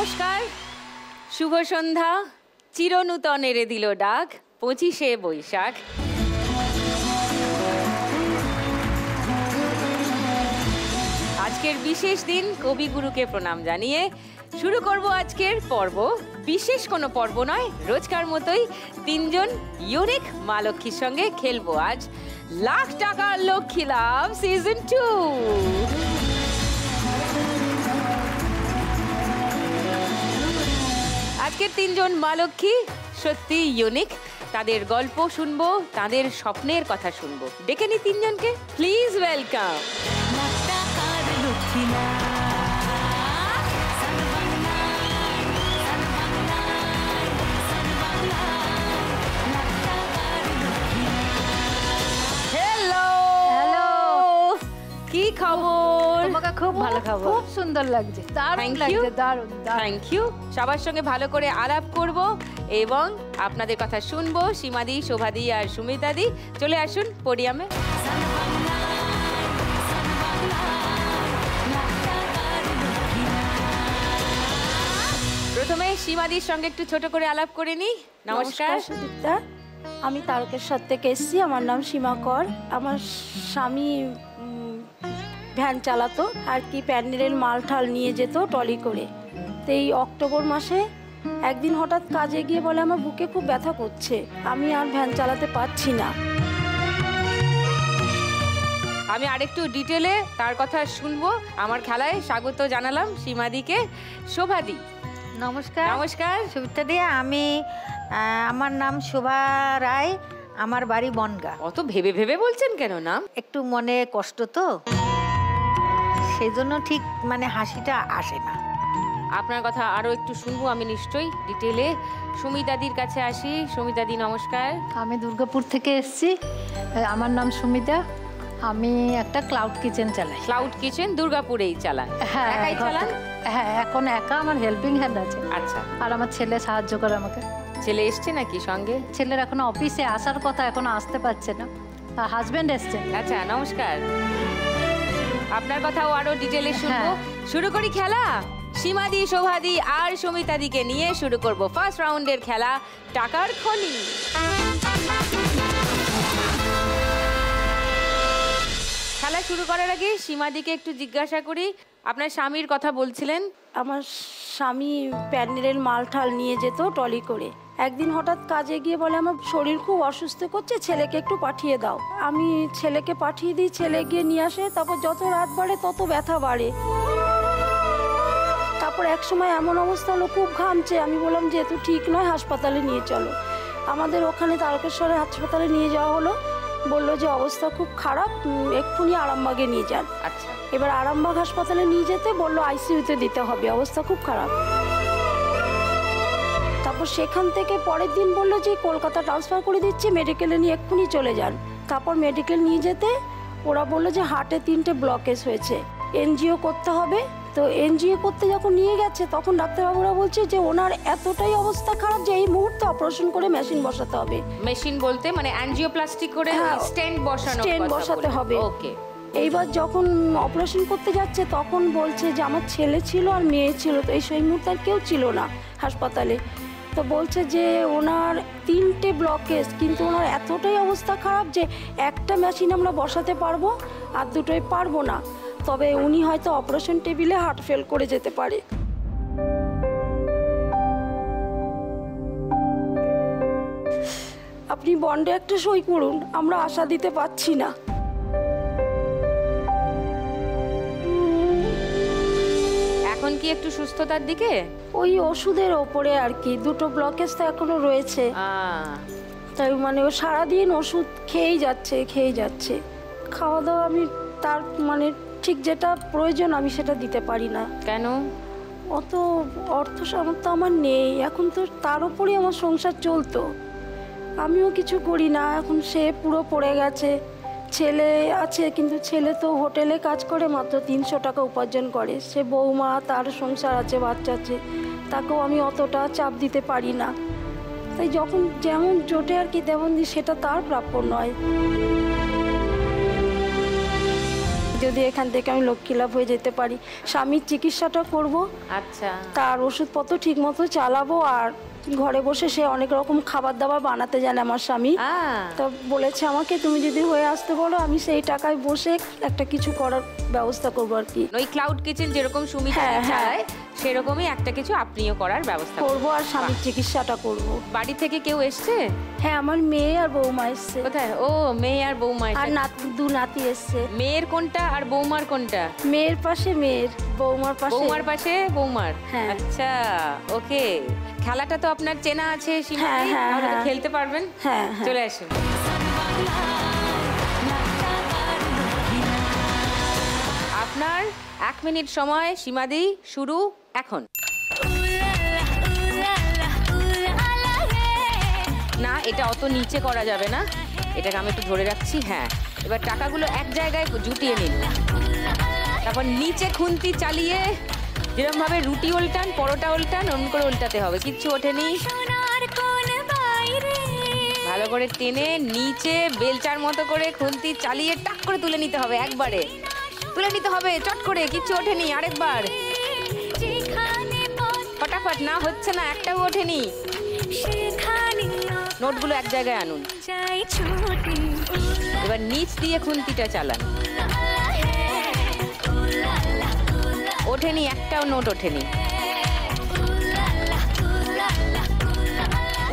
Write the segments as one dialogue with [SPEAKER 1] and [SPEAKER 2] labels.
[SPEAKER 1] নমস্কার, শুভ সন্ধ্যা। চিরনূতন এরে দিল ডাক 25শে বৈশাখ। আজকের বিশেষ দিন, কবিগুরুকে প্রণাম জানিয়ে শুরু করব আজকের পর্ব। বিশেষ কোনো পর্ব নয়, রোজকার মতোই তিনজন ইউনিক মা লক্ষ্মীর সঙ্গে খেলবো আজ লাখ টাকার লক্ষ্মী লাভ সিজন 2। আজকের তিনজন মা লক্ষ্মী সত্যি ইউনিক। তাদের গল্প শুনবো, তাদের স্বপ্নের কথা শুনবো। ডেকে নি তিনজনকে, প্লিজ ওয়েলকাম। কি খবর?
[SPEAKER 2] তোমাকে খুব ভালো খবর, খুব সুন্দর লাগছে, দারুণ লাগছে, দারুণ।
[SPEAKER 1] Thank you. সবার সঙ্গে ভালো করে আলাপ করব এবং আপনাদের কথা শুনবো। সীমাদি, শোভাদি আর সুমিতাদি চলে আসুন পোডিয়ামে। প্রথমে সীমাদির সঙ্গে একটু ছোট করে আলাপ করে নি। নমস্কার
[SPEAKER 2] সুদীপ্তা, আমি তারকেশ্বর থেকে এসেছি। আমার নাম সীমা কর। আমার স্বামী ভ্যান চালাতো আর কি, প্যান্ডেলের মাল ঠাল নিয়ে যেত ট্রলি করে। তো এই অক্টোবর মাসে একদিন হঠাৎ কাজে গিয়ে বলে আমার বুকে খুব ব্যথা করছে, আমি আর ভ্যান চালাতে পারছি না।
[SPEAKER 1] আমি আরেকটু ডিটেলে তার কথা শুনবো। আমার খেলায় স্বাগত জানালাম সীমাদিকে। শোভাদি
[SPEAKER 3] নমস্কার।
[SPEAKER 1] নমস্কার
[SPEAKER 3] সুবিধা দিয়ে আমার নাম শোভা রায়, আমার বাড়ি বনগা।
[SPEAKER 1] অত ভেবে ভেবে বলছেন কেন নাম?
[SPEAKER 3] একটু মনে কষ্ট তো, সেই জন্য ঠিক হাসিটা আসে না।
[SPEAKER 1] আপনার কথা আরো একটু শুনবো আমি নিশ্চয়ই ডিটেলে। সুমিতাদির কাছে আসি। সুমিতাদি নমস্কার।
[SPEAKER 2] আমি দুর্গাপুর থেকে এসেছি। আমার নাম সুমিতা। আমি একটা ক্লাউড কিচেন চালাই।
[SPEAKER 1] ক্লাউড কিচেন দুর্গাপুরেই চালান?
[SPEAKER 2] হ্যাঁ,
[SPEAKER 1] একাই চালান?
[SPEAKER 2] হ্যাঁ, এখন একা, আমার হেল্পিং হ্যান্ড আছে।
[SPEAKER 1] আচ্ছা।
[SPEAKER 2] আর আমার ছেলে সাহায্য করে আমাকে।
[SPEAKER 1] ছেলে এসছে নাকি সঙ্গে?
[SPEAKER 2] ছেলের এখন অফিসে আসার কথা, এখন আসতে পারছে না। হাজবেন্ড এসছে।
[SPEAKER 1] আচ্ছা, নমস্কার। আপনার কথাও আরো ডিটেলে শুনবো। শুরু করি খেলা। সীমাদি, শোভাদি আর সুমিতাদিকে নিয়ে শুরু করব ফার্স্ট রাউন্ডের খেলা, টাকার খনি। খেলা শুরু করার আগে সীমাদিকে একটু জিজ্ঞাসা করি, আপনার স্বামীর কথা বলছিলেন।
[SPEAKER 2] আমার স্বামী প্যান্ডেলের মাল ঠাল নিয়ে যেত ট্রলি করে। একদিন হঠাৎ কাজে গিয়ে বলে আমার শরীর খুব অসুস্থ করছে, ছেলেকে একটু পাঠিয়ে দাও। আমি ছেলেকে পাঠিয়ে দিই, ছেলে গিয়ে নিয়ে আসে। তারপর যত রাত বাড়ে তত ব্যথা বাড়ে। তারপর এক সময় এমন অবস্থা হলো, খুব ঘামছে। আমি বললাম যেহেতু ঠিক নয়, হাসপাতালে নিয়ে চলো। আমাদের ওখানে তারকেশ্বরে হাসপাতালে নিয়ে যাওয়া হলো। বললো যে অবস্থা খুব খারাপ, এক্ষুনি আরামবাগে নিয়ে যান।
[SPEAKER 1] আচ্ছা।
[SPEAKER 2] এবার আরামবাগ হাসপাতালে নিয়ে যেতে বললো আইসিইউতে দিতে হবে, অবস্থা খুব খারাপ। তারপর সেখান থেকে পরের দিন বললো যে কলকাতা ট্রান্সফার করে দিচ্ছি, মেডিকেলে নিয়ে এক্ষুনি চলে যান। তারপর মেডিকেল নিয়ে যেতে ওরা বললো যে হার্টে 3টে ব্লকেজ হয়েছে, এনজিও করতে হবে। তো এনজিও করতে যখন নিয়ে গেছে, তখন ডাক্তারবাবুরা বলছে যে ওনার এতটাই অবস্থা খারাপ যে এই মুহূর্তে অপারেশন করে মেশিন বসাতে হবে।
[SPEAKER 1] মেশিন বলতে অ্যাঞ্জিওপ্লাস্টি করে স্টেন্ট বসাতে হবে। ওকে।
[SPEAKER 2] এইবার যখন অপারেশন করতে যাচ্ছে, তখন বলছে যে আমার ছেলে ছিল আর মেয়ে ছিল, তো সেই মুহূর্তে আর কেউ ছিল না হাসপাতালে। তো বলছে যে ওনার 3টে ব্লকেজ, কিন্তু ওনার এতটাই অবস্থা খারাপ যে একটা মেশিন আমরা বসাতে পারবো আর 2টোই পারবো না। তবে উনি হয়তো অপারেশন টেবিলে হার্ট ফেল করে যেতে পারে। আপনি বন্ডে একটা সই করুন, আমরা আশা দিতে পারছি না।
[SPEAKER 1] এখন কি একটু সুস্থতার দিকে?
[SPEAKER 2] ওই ওষুধের ওপরে আর কি, 2টো ব্লকেজ তো এখনো রয়েছে। তাই ও সারাদিন ওষুধ খেয়েই যাচ্ছে। খাওয়া দাওয়া আমি তার ঠিক যেটা প্রয়োজন আমি সেটা দিতে পারি না।
[SPEAKER 1] কেন?
[SPEAKER 2] অত অর্থ সামর্থ্য আমার নেই এখন, তো তার উপরেই আমার সংসার চলতো। আমিও কিছু করি না, এখন সে পুরো পড়ে গেছে। ছেলে আছে, কিন্তু ছেলে তো হোটেলে কাজ করে, মাত্র 300 টাকা উপার্জন করে। সে বৌমা, তার সংসার আছে, বাচ্চা আছে, তাকেও আমি অতটা চাপ দিতে পারি না। তাই যখন যেমন জোটে আর কি তেমন দিই, সেটা তার প্রাপ্য নয়। যদি এখান থেকে আমি লক্ষ্মী লাভ হয়ে যেতে পারি, স্বামীর চিকিৎসাটা করব,
[SPEAKER 1] আচ্ছা,
[SPEAKER 2] তার ওষুধপত্র ঠিক মতো চালাবো। আর ঘরে বসে সে অনেক রকম খাবার দাবার বানাতে জানে আমার স্বামী। তো বলেছে আমাকে, তুমি যদি হয়ে আসতে বলো আমি সেই টাকায় বসে একটা কিছু করার ব্যবস্থা করবো আর কি।
[SPEAKER 1] ওই ক্লাউড কিচেন যেরকম সুমিতা চালায় সেরকমই একটা কিছু আপনিও করার ব্যবস্থা
[SPEAKER 2] করবো, আর স্বামীর চিকিৎসাটা করব।
[SPEAKER 1] বাড়ি থেকে কেউ এসছে?
[SPEAKER 2] হ্যাঁ, আমার মেয়ে আর বৌমা এসছে।
[SPEAKER 1] কোথায়? ও, মেয়ে আর বৌমা।
[SPEAKER 2] আর দু নাতি এসছে।
[SPEAKER 1] মেয়ের কোনটা আর বৌমার কোনটা?
[SPEAKER 2] মেয়ের পাশে মেয়ের, বৌমার পাশে
[SPEAKER 1] বৌমার।
[SPEAKER 2] হ্যাঁ।
[SPEAKER 1] আচ্ছা, ওকে। খেলাটা তো আপনার চেনা আছে সীমাদি, তাহলে তো খেলতে পারবেন।
[SPEAKER 2] হ্যাঁ,
[SPEAKER 1] চলে আসুন। আপনার 1 মিনিট সময় সীমাদি, শুরু এখন। না, এটা অত নিচে করা যাবে না, এটাকে আমি একটু ধরে রাখছি। হ্যাঁ, এবার টাকাগুলো এক জায়গায় জুটিয়ে নিন, তারপর নিচে খুন্তি চালিয়ে যেরকম ভাবে রুটি উল্টান, পরোটা উল্টান, অমন করে উল্টাতে হবে। কিচ্ছু ওঠেনি, ভালো করে টেনে নিচে বেলচার মতো করে খুন্তি চালিয়ে টাক করে তুলে নিতে হবে। একবারে তুলে নিতে হবে চট করে, কিচ্ছু ওঠেনি। আরেকবার ফটাফট, না হচ্ছে না, একটাও ওঠেনি। নোটগুলো এক জায়গায় আনুন, এবার নিচ দিয়ে খুন্তিটা চালান। ওঠেনি, একটাও নোট ওঠেনি।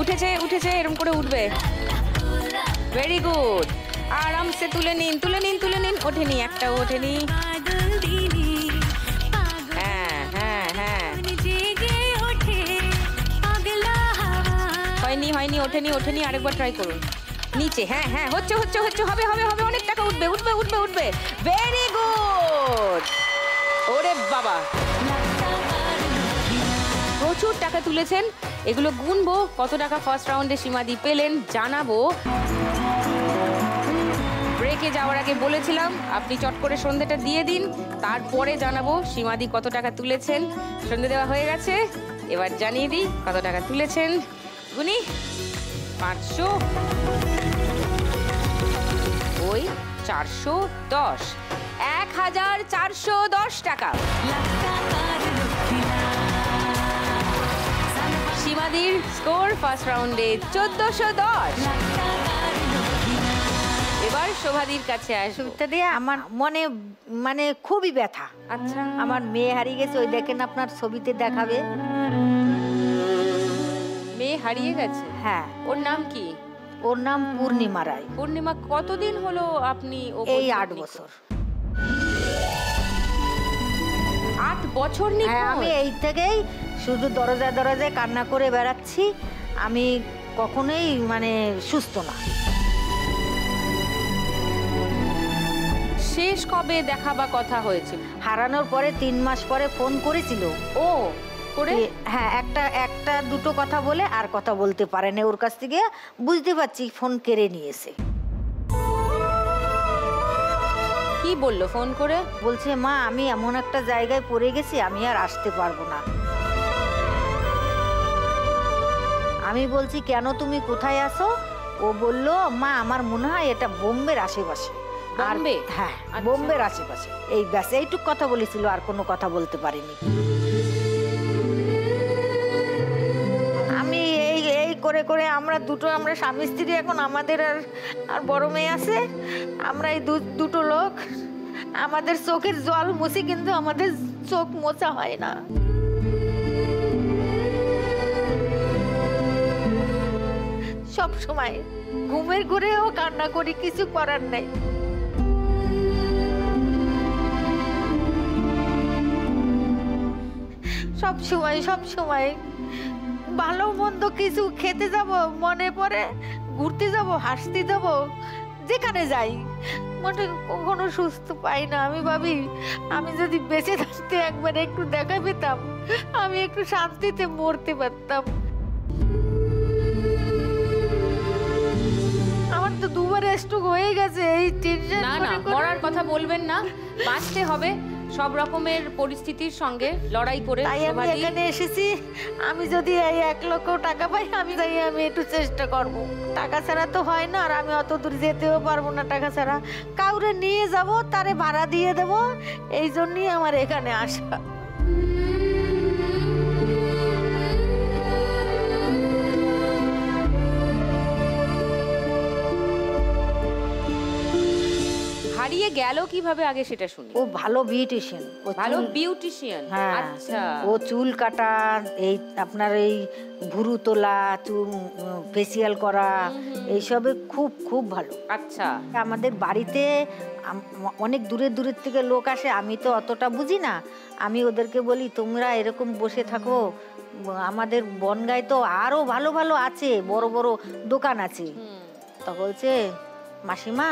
[SPEAKER 1] উঠেছে উঠেছে, এরকম করে উঠবে। ভেরি গুড, আরামসে তুলে নিন তুলে নিন তুলে নিন। ওঠেনি, একটাও ওঠেনি। হ্যাঁ হ্যাঁ হ্যাঁ, হয়নি হয়নি, ওঠেনি ওঠেনি, আরেকবার ট্রাই করুন। নিচে, হ্যাঁ হ্যাঁ, হচ্ছে হচ্ছে হচ্ছে, হবে হবে হবে, অনেক টাকা উঠবে উঠবে উঠবে উঠবে। Very good. ওরে বাবা, প্রচুর টাকা তুলেছেন। এগুলো গুনবো, কত টাকা ফার্স্ট রাউন্ডে সীমাদি পেলেন জানাবো। ব্রেকে যাওয়ার আগে বলেছিলাম আপনি চট করে সন্ধ্যেটা দিয়ে দিন, তারপরে জানাবো সীমাদি কত টাকা তুলেছেন। সন্ধ্যে দেওয়া হয়ে গেছে, এবার জানিয়ে দিই কত টাকা তুলেছেন। গুনি, 500, ওই 410, 1410 টাকা। সীমাদির স্কোর ফার্স্ট রাউন্ডে 1410। এবার শোভাদির কাছে আসবো।
[SPEAKER 3] দিয়ে আমার মনে মানে খুবই ব্যথা।
[SPEAKER 1] আচ্ছা,
[SPEAKER 3] আমার মেয়ে হারিয়ে গেছে, ওই দেখেন আপনার ছবিতে দেখাবে।
[SPEAKER 1] মেয়ে হারিয়ে গেছে?
[SPEAKER 3] হ্যাঁ।
[SPEAKER 1] ওর নাম কি?
[SPEAKER 3] ওর নাম পূর্ণিমা রায়।
[SPEAKER 1] পূর্ণিমা, কতদিন হলো আপনি?
[SPEAKER 3] এই 8 বছর।
[SPEAKER 1] 8 বছর?
[SPEAKER 3] হ্যাঁ, আমি এই থেকেই শুধু দরজায় দরজায় কান্না করে বেড়াচ্ছি। আমি কখনোই মানে সুস্থ না।
[SPEAKER 1] শেষ কবে দেখা বা কথা হয়েছিল?
[SPEAKER 3] হারানোর পরে 3 মাস পরে ফোন করেছিল।
[SPEAKER 1] ও করে?
[SPEAKER 3] হ্যাঁ, একটা দুটো কথা বলে আর কথা বলতে পারে না। ওর কাছ থেকে বুঝতে পারছি ফোন কেড়ে নিয়েছে।
[SPEAKER 1] কি বললো ফোন করে?
[SPEAKER 3] বলছে, মা আমি এমন একটা জায়গায় পড়ে গেছি, আমি আর আসতে পারবো না। আমি বলছি, কেন, তুমি কোথায় আছো? ও বলল, মা আমার মনে হয় এটা বোম্বের আশেপাশে।
[SPEAKER 1] বোম্বে?
[SPEAKER 3] হ্যাঁ, বোম্বের আশেপাশে। এই ব্যাস এইটুক কথা বলেছিল, আর কোনো কথা বলতে পারিনি। আমি এই করে করে আমরা স্বামী স্ত্রী, এখন আমাদের আর বড় মেয়ে আছে। আমরা এই দুটো লোক, আমাদের চোখের জল মুছি, কিন্তু আমাদের চোখ মোছা হয় না। সব সময় ঘুমের ঘুরেও কান্না করি, কিছু করার নাই। সব সময় ভালো মন্দ কিছু খেতে যাব মনে পড়ে, ঘুরতে যাব, হাসতে যাব, যেখানে যাই মনে কখনো সুস্থ পাই না। আমি ভাবি, আমি যদি বেঁচে থাকতে একবার একটু দেখা পেতাম, আমি একটু শান্তিতে মরতে পারতাম। আমার তো 2বার স্ট্রোক হয়ে গেছে। এই টেনশন।
[SPEAKER 1] না না, মরার কথা বলবেন না, বাঁচতে হবে। সব রকমের পরিস্থিতির সঙ্গে লড়াই করে
[SPEAKER 3] তাই আমি
[SPEAKER 1] শোভাদি
[SPEAKER 3] এখানে এসেছি। আমি যদি এই 1 লক্ষ টাকা পাই আমি একটু চেষ্টা করব। টাকা ছাড়া তো হয় না, আর আমি অত দূর যেতেও পারবো না টাকা ছাড়া। কাউরে নিয়ে যাব, তারে ভাড়া দিয়ে দেব, এই জন্যই আমার এখানে আসা।
[SPEAKER 1] হারিয়ে গেল কিভাবে আগে সেটা শুনি।
[SPEAKER 3] ও ভালো বিউটিশিয়ান,
[SPEAKER 1] ভালো বিউটিশিয়ান।
[SPEAKER 3] হ্যাঁ,
[SPEAKER 1] আচ্ছা।
[SPEAKER 3] ও চুল কাটা, এই আপনার এই ভুরু তোলা, চুল ফেসিয়াল করা, এইসবে খুব খুব ভালো।
[SPEAKER 1] আচ্ছা।
[SPEAKER 3] আমাদের বাড়িতে অনেক দূরের দূরের থেকে লোক আসে, আমি তো অতটা বুঝি না। আমি ওদেরকে বলি তোমরা এরকম বসে থাকো, আমাদের বনগাঁয় তো আরো ভালো ভালো আছে, বড় বড় দোকান আছে। তা বলছে মাসিমা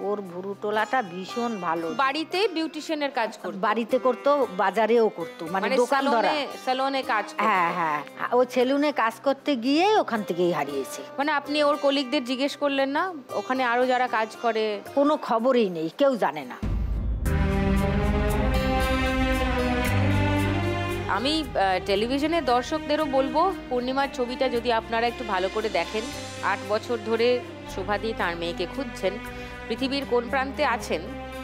[SPEAKER 3] ওর ভুরু টোলাটা ভীষণ ভালো।
[SPEAKER 1] বাড়িতে বিউটিশিয়ানের কাজ করতো?
[SPEAKER 3] বাড়িতে করতো, বাজারেও করতো, মানে দোকান ধরা,
[SPEAKER 1] সেলুনে কাজ করতো।
[SPEAKER 3] হ্যাঁ হ্যাঁ, ও সেলুনে কাজ করতে গিয়ে ওখান থেকেই হারিয়েছে।
[SPEAKER 1] মানে আপনি ওর কলিগদের জিজ্ঞেস করলেন না ওখানে আরো যারা কাজ করে?
[SPEAKER 3] কোনো খবরই নেই, কেউ জানে না।
[SPEAKER 1] আমি টেলিভিশনের দর্শকদেরও বলবো পূর্ণিমার ছবিটা যদি আপনারা একটু ভালো করে দেখেন। 8 বছর ধরে শোভাদি তার মেয়েকে খুঁজছেন, পৃথিবীর কোন প্রান্তে আছেন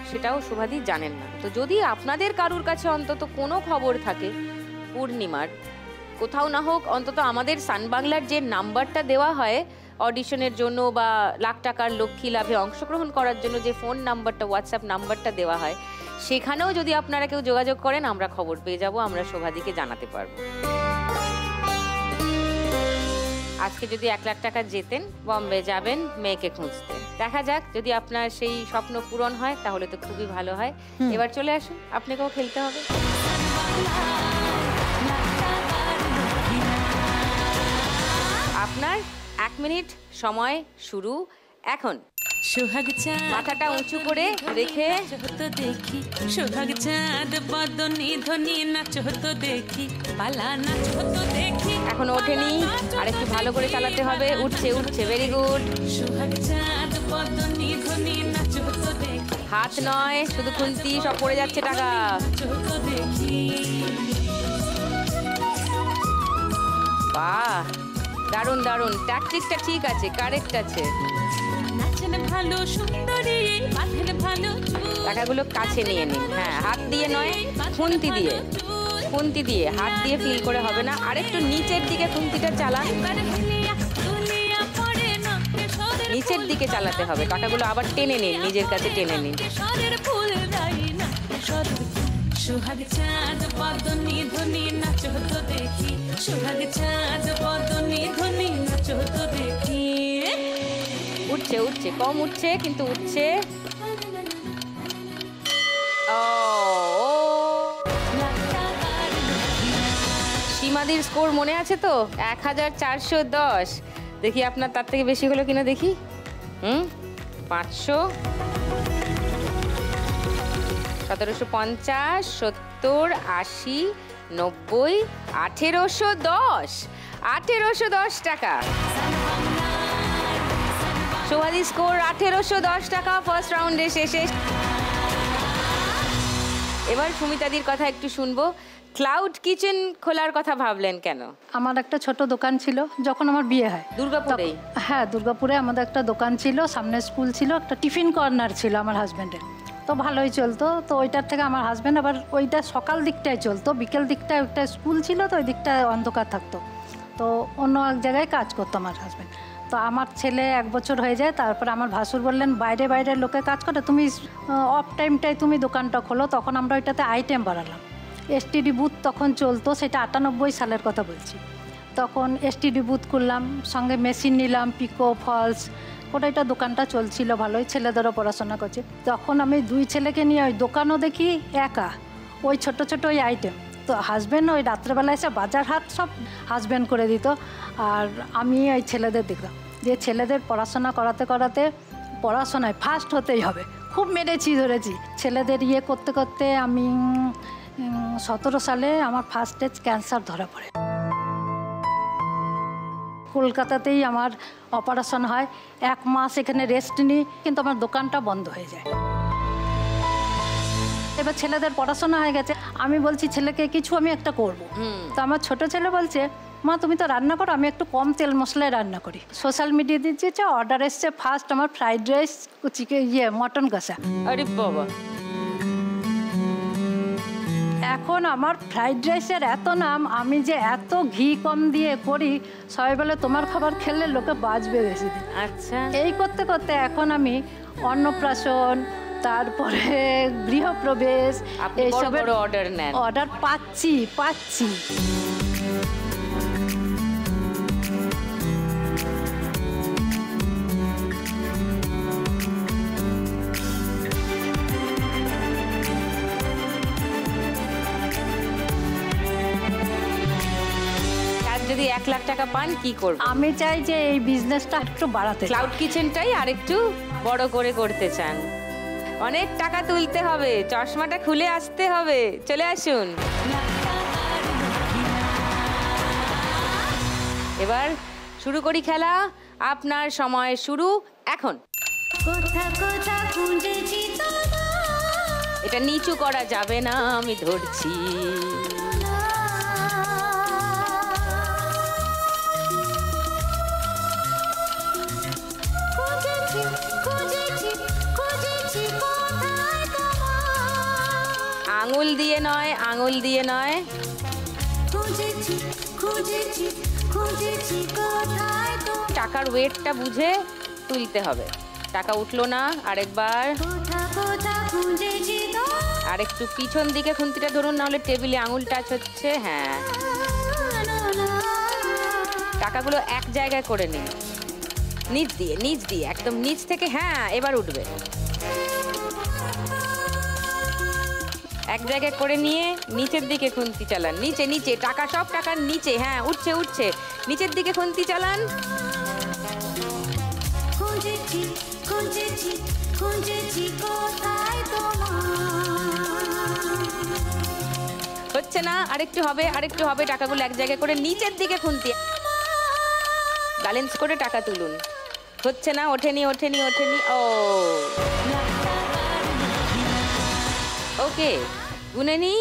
[SPEAKER 1] সেটাও শোভাদি জানেন না। তো যদি আপনাদের কারুর কাছে অন্তত কোনো খবর থাকে পূর্ণিমার, কোথাও না হোক অন্তত আমাদের সান বাংলার যে নাম্বারটা দেওয়া হয় অডিশনের জন্য বা লাখ টাকার লক্ষ্মী লাভে অংশগ্রহণ করার জন্য যে ফোন নাম্বারটা, হোয়াটসঅ্যাপ নাম্বারটা দেওয়া হয়, সেখানেও যদি আপনারা কেউ যোগাযোগ করেন আমরা খবর পেয়ে যাব, আমরা শোভাদিকে জানাতে পারবো। আজকে যদি 1 লাখ টাকা জেতেন, বম্বে যাবেন মেয়েকে খুঁজতে। দেখা যাক যদি আপনার সেই স্বপ্ন পূরণ হয় তাহলে তো খুবই ভালো হয়। এবার চলে আসুন, আপনাকেও খেলতে হবে। আপনার 1 মিনিট সময় শুরু এখন।
[SPEAKER 4] সোহাগ চাঁদ
[SPEAKER 1] মাথাটা উঁচু করে রেখে
[SPEAKER 4] তো দেখি, সোহাগ চাঁদ বদনি ধ্বনি নাচ তো দেখি, পালা নাচ তো দেখি।
[SPEAKER 1] এখন ওঠেনি, আর একটু ভালো করে চালাতে হবে। উঠছে উঠছে, ভেরি গুড।
[SPEAKER 4] সোহাগ চাঁদ বদনি ধ্বনি নাচ তো দেখি,
[SPEAKER 1] হাত নয় শুধু খুন্তি, সব পড়ে যাচ্ছে টাকা।
[SPEAKER 4] নাচ তো দেখি।
[SPEAKER 1] বাহ, দারুণ দারুণ, ট্যাকটিক্সটা ঠিক আছে, কারেক্ট আছে।
[SPEAKER 4] নাচেন ভালো সুন্দরী, বাঁধেন ভালো চুল,
[SPEAKER 1] টাকাগুলো কাছে নিয়ে নিন। হ্যাঁ, হাত দিয়ে নয়, খুন্তি দিয়ে। খুন্তি দিয়ে, হাত দিয়ে ফিল করে হবে না। আরেকটু নিচের দিকে খুন্তিটা চালান, নিচের দিকে চালাতে হবে। টাকাগুলো আবার টেনে নিন, নিজের কাছে টেনে নিন।
[SPEAKER 4] সোহাগ চাঁদ বদনি ধ্বনি নাচ তো দেখি, সোহাগ চাঁদ বদনি ধ্বনি নাচ তো দেখি।
[SPEAKER 1] উঠছে উঠছে, কম উঠছে কিন্তু উঠছে। সীমাদির স্কোর মনে আছে তো? 1410। দেখি আপনার তার থেকে বেশি হলো কিনা দেখি। 500, 1750, 70, 80, 90, 1810। 1810 টাকা। শোভাদি স্কোর 1810 টাকা ফার্স্ট রাউন্ডে শেষে। এবার সুমিতাদির কথা একটু শুনবো। ক্লাউড কিচেন খোলার কথা ভাবলেন কেন?
[SPEAKER 5] আমার একটা ছোট দোকান ছিল যখন আমার বিয়ে হয়
[SPEAKER 1] দুর্গাপুরেই?
[SPEAKER 5] হ্যাঁ, দুর্গাপুরে আমাদের একটা দোকান ছিল, সামনে স্কুল ছিল, একটা টিফিন কর্নার ছিল আমার হাজব্যান্ডের। তো ভালোই চলতো। তো ওইটার থেকে আমার হাজব্যান্ড আবার ওইটা সকাল দিকটায় চলতো, বিকেল দিকটায় একটা স্কুল ছিল, তো ওই দিকটায় অন্ধকার থাকতো। তো অন্য এক জায়গায় কাজ করতো আমার হাজব্যান্ড। তো আমার ছেলে 1 বছর হয়ে যায়, তারপরে আমার ভাসুর বললেন বাইরে বাইরের লোকে কাজ করে, তুমি অফ টাইমটায় তুমি দোকানটা খোলো। তখন আমরা ওইটাতে আইটেম বাড়ালাম। এসটিডি বুথ তখন চলতো, সেটা 98 সালের কথা বলছি। তখন এসটিডি বুথ করলাম, সঙ্গে মেশিন নিলাম, পিকো ফলস, ওটাইটা দোকানটা চলছিল ভালোই, ছেলেদেরও পড়াশোনা করছে। তখন আমি 2 ছেলেকে নিয়ে ওই দোকানও দেখি একা, ওই ছোট ছোট ওই আইটেম। তো হাজব্যান্ড ওই রাত্রেবেলা এসে বাজার হাট সব হাজব্যান্ড করে দিত, আর আমি ওই ছেলেদের দেখতাম যে ছেলেদের পড়াশোনা করাতে করাতে পড়াশোনায় ফার্স্ট হতেই হবে। খুব মেরেছি ধরেছি ছেলেদের ইয়ে করতে করতে। আমি 17 সালে আমার ফার্স্ট স্টেজ ক্যান্সার ধরা পড়ে। কলকাতাতেই আমার অপারেশন হয়। 1 মাস এখানে রেস্ট নিই, কিন্তু আমার দোকানটা বন্ধ হয়ে যায়। এবার ছেলেদের পড়াশোনা হয়ে গেছে, আমি বলছি ছেলেকে কিছু আমি একটা করব। তো আমার ছোট ছেলে বলছে, মা তুমি তো রান্না করো, আমি একটু কম তেল মশলায় রান্না করি। সোশ্যাল মিডিয়া দিয়েছে, অর্ডার এসছে ফার্স্ট আমার ফ্রাইড রাইস, চিকেন মটন কষা।
[SPEAKER 1] আরে বাবা,
[SPEAKER 5] এখন আমার ফ্রাইড রাইসের এত নাম, আমি যে এত ঘি কম দিয়ে করি, সবাই বলে তোমার খাবার খেলে লোকে বাঁচবে বেশি দিন।
[SPEAKER 1] আচ্ছা,
[SPEAKER 5] এই করতে করতে এখন আমি অন্নপ্রাশন, তারপরে গৃহপ্রবেশ, এইসবের
[SPEAKER 1] অর্ডার নেন।
[SPEAKER 5] অর্ডার পাচ্ছি।
[SPEAKER 1] যদি 1 লাখ টাকা পান কি করবেন?
[SPEAKER 5] আমি চাই যে এই বিজনেসটা একটু বাড়াতে,
[SPEAKER 1] ক্লাউড কিচেনটাই আরেকটু বড় করে করতে চান। অনেক টাকা তুলতে হবে, চশমাটা খুলে আসতে হবে। চলে আসুন, এবার শুরু করি খেলা। আপনার সময় শুরু এখন। এটা নিচু করা যাবে না, আমি ধরছি। আঙুল দিয়ে নয়, আঙুল দিয়ে নয়। টাকার ওয়েটটা বুঝে তুলতে হবে। টাকা উঠলো না, আরেকবার। আরেকটু পিছন দিকে খুন্তিটা ধরুন, নাহলে টেবিলে আঙুল টাচ হচ্ছে। হ্যাঁ, টাকাগুলো এক জায়গায় করে নিন, নিচ দিয়ে একদম নিচ থেকে। হ্যাঁ, এবার উঠবে। এক জায়গায় করে নিয়ে নিচের দিকে খুন্তি চালান, নিচে টাকা, সব টাকার নিচে। হ্যাঁ, উঠছে, নিচের দিকে খুন্তি চালান। হচ্ছে না, আরেকটু হবে। টাকাগুলো এক জায়গায় করে নিচের দিকে খুন্তি ব্যালেন্স করে টাকা তুলুন। হচ্ছে না, ওঠেনি। ও ওকে, গুনে নি।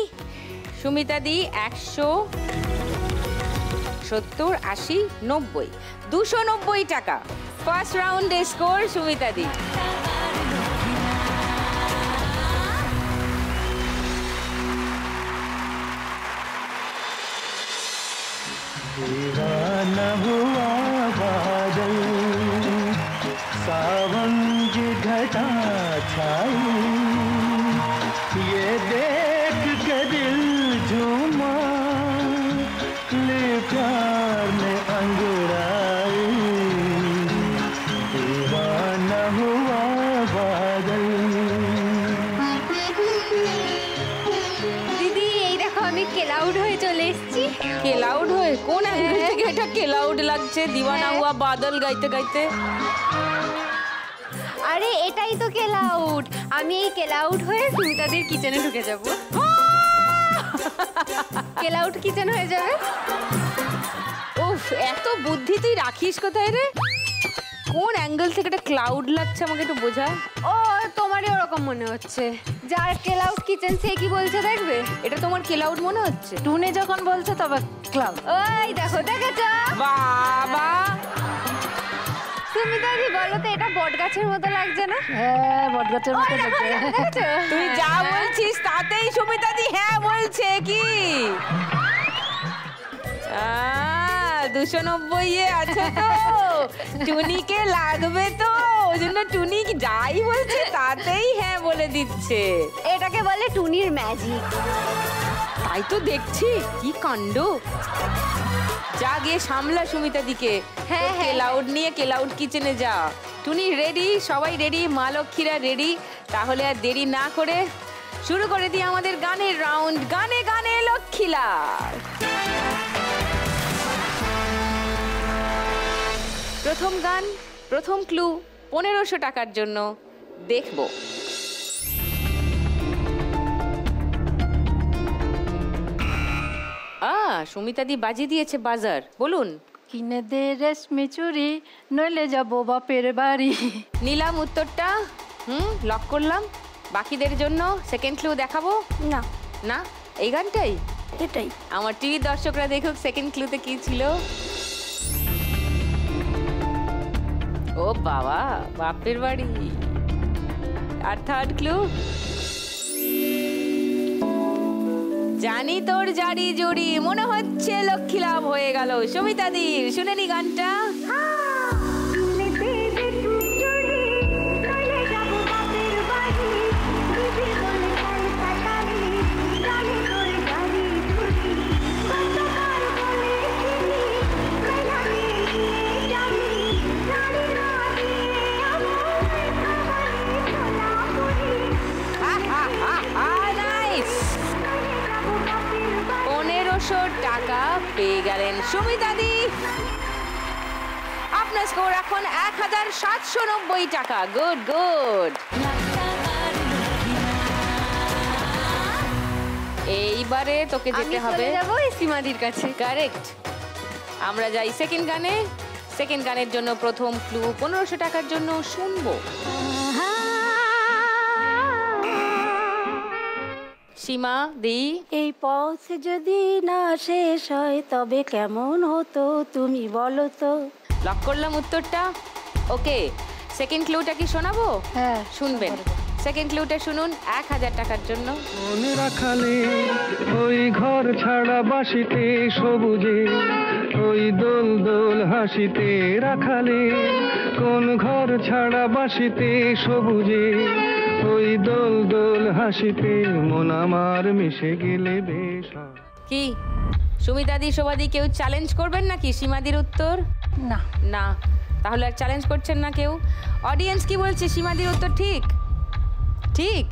[SPEAKER 1] সুমিতা দি 170, 80, 90, 290 টাকা। ফার্স্ট রাউন্ডে স্কোর সুমিতা দি।
[SPEAKER 6] दीवाना हुआ बादल, सावन की घटा छाई, ये देख के दिल झूमा, ले प्यार में अंगड़ाई, दीवाना हुआ बादल।
[SPEAKER 7] দিদি এই দেখো আমি কেলাউড হয়ে চলে এসেছি।
[SPEAKER 1] কেলাউড হয়ে? কোন অ্যাঙ্গেল থেকে এটা কেলাউড লাগছে? দিওয়ানা হুয়া বাদল গাইতে গাইতে।
[SPEAKER 7] আরে এটাই তো কেলাউড। আমি এই কেলাউড হয়ে সুমিতাদের কিচেনে ঢুকে যাব। কেলাউড কিচেন হয়ে যাবে।
[SPEAKER 1] উফ, এত বুদ্ধি তুই রাখিস কোথায় রে? কোন অ্যাঙ্গেল থেকে এটা ক্লাউড লাগছে আমাকে একটু বোঝা।
[SPEAKER 7] ও তোমারই ওরকম মনে হচ্ছে। যার কেলাউড কিচেন সে কি বলছে দেখবে।
[SPEAKER 1] এটা তোমার ক্লাউড মনে হচ্ছে?
[SPEAKER 5] টুনি যখন বলছে তবে ক্লাউড।
[SPEAKER 7] ওই দেখো, দেখেছো?
[SPEAKER 1] বাবা,
[SPEAKER 7] সুমিতাদি বলো তো এটা বট গাছের মতো লাগছে না?
[SPEAKER 5] হ্যাঁ, বটগাছের মতো লাগছে।
[SPEAKER 7] দেখেছো?
[SPEAKER 1] তুই যা বলছিস তাতেই সুমিতা দি হ্যাঁ বলছে কি? 290 আছে তো, টুনিকে লাগবে তো, ওই জন্য টুনি যাই বলছে তাতেই হ্যাঁ বলে দিচ্ছে।
[SPEAKER 7] এটাকে বলে টুনির ম্যাজিক।
[SPEAKER 1] তাই তো দেখছি, কি কাণ্ড। যা গিয়ে সামলা সুমিতা দিকে।
[SPEAKER 7] হ্যাঁ, হ্যাঁ।
[SPEAKER 1] কেলাউড নিয়ে কেলাউড কিচেনে যা। টুনি রেডি, সবাই রেডি, মা লক্ষ্মীরা রেডি। তাহলে আর দেরি না করে শুরু করে দিই আমাদের গানের রাউন্ড। গানে গানে লক্ষ্মীলাল। প্রথম গান, প্রথম ক্লু 1500 টাকার জন্য দেখবো। সুমিতা দি বাজিয়ে দিয়েছে বাজার, বলুন।
[SPEAKER 5] কিনে দে রেশমি চুড়ি, নইলে যাবো বাপের বাড়ি।
[SPEAKER 1] নিলাম উত্তরটা, লক করলাম। বাকিদের জন্য সেকেন্ড ক্লু দেখাবো?
[SPEAKER 2] না,
[SPEAKER 1] না, এই গানটাই
[SPEAKER 2] এটাই।
[SPEAKER 1] আমার টিভির দর্শকরা দেখুক সেকেন্ড ক্লুতে কি ছিল। ও বাবা, বাপের বাড়ি। আর থার্ড ক্লু, জানি তোর জারি জড়ি, মনে হচ্ছে লক্ষ্মী লাভ হয়ে গেল। সবিতাদির, শুনেনি গানটা? টাকা পেয়ে গেলেন সুমিতাদি। আপনার স্কোর এখন 1790 টাকা। Good good. এইবারে তোকে যেতে হবে
[SPEAKER 7] যাবো সীমাদির কাছে।
[SPEAKER 1] কারেক্ট। আমরা যাই সেকেন্ড গানে। সেকেন্ড গানের জন্য প্রথম ক্লু 1500 টাকার জন্য শুনবো। সীমা দি,
[SPEAKER 2] এই পথ যদি না শেষ হয় তবে কেমন হতো তুমি বলো তো।
[SPEAKER 1] লক করলাম উত্তরটা। ওকে, সেকেন্ড ক্লুটা কি শোনাবো?
[SPEAKER 5] হ্যাঁ,
[SPEAKER 1] শুনবেন। সেকেন্ড ক্লুটা শুনুন 1000 টাকার জন্য।
[SPEAKER 6] মনে রাখালে ওই ঘর ছাড়া বাসিতে সবুজে, ওই দোল দোল হাসিতে রাখালে, কোন ঘর ছাড়া বাসিতে সবুজে, ওই দোল দোল হাসিতে মন আমার মিশে গেলে বেশ।
[SPEAKER 1] কি সুমিতাদি, শোভাদি কেউ চ্যালেঞ্জ করবেন নাকি সীমাদির উত্তর?
[SPEAKER 5] না
[SPEAKER 1] না, তাহলে আর চ্যালেঞ্জ করছেন না কেউ। অডিয়েন্স কি বলছে? সীমাদির উত্তর ঠিক? ঠিক?